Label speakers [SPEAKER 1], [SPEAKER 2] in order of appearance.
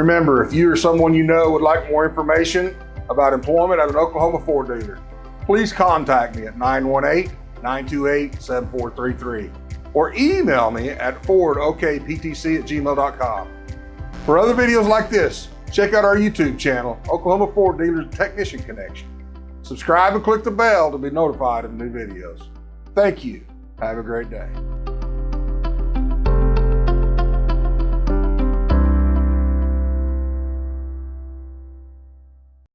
[SPEAKER 1] remember, if you or someone you know would like more information about employment at an Oklahoma Ford dealer, please contact me at 918-928-7433 or email me at fordokptc@gmail.com. For other videos like this, check out our YouTube channel, Oklahoma Ford Dealers Technician Connection. Subscribe and click the bell to be notified of new videos. Thank you. Have a great day.